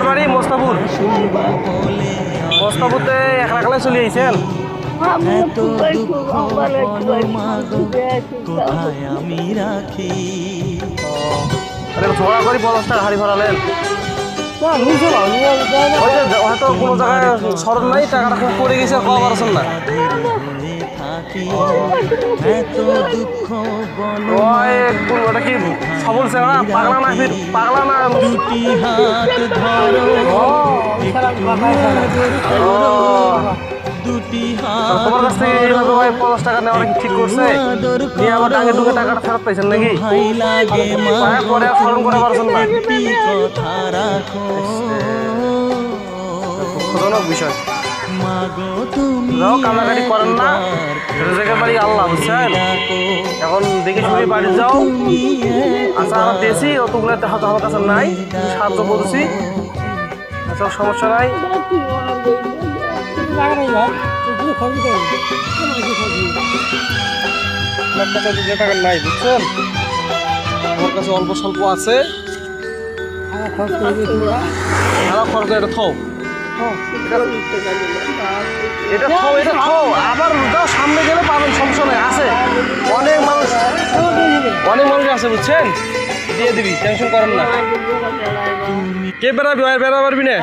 আমার বাড়ি মোস্তাপুর। মোস্তাপুরতে একলা চলে আইছেন? ঝগড়া করি 50 টাকা হাড়ি ভরালেন। হয়তো কোনো জায়গায় স্মরণ নাই, টাকাটা খুব পড়ে গেছে, কম পারছেন না। ওটা কি সবল চেংড়া, পাগলা না ফির পাগলা না? তোমার কাছ থেকে এইভাবে ভাই 50 টাকা নেওয়া কি ঠিক করছে? নিয়ে আবার আগে ঢুকে টাকাটা ফেরত পাইছেন নাকি? পরে আর স্মরণ করে পারছেন না। দুঃখজনক বিষয়। কান্নাকাটি করেন না, রেজেকের বাড়ি আল্লাহ, বুঝছেন? এখন দেখে শুনে বাড়ি যাও। আচ্ছা আমার দিয়েছি, অতগুলো হয়তো আমার কাছে নাই, সাহায্য করছি। আচ্ছা সমস্যা নাই। আপনার কাছে 2 টাকা নাই, বুঝছেন? আমার কাছে অল্প স্বল্প আছে। খরচ করে এটা থাও, এটা থাও, এটা থাও। আবার যাও, সামনে গেলে পাবেন, সমস্যা নাই, আছে অনেক মানুষ, অনেক মানুষ আছে, বুঝছেন? দিয়ে দিবি, টেনশন করেন না। কে বেড়াবি, বেড়া পারবি না।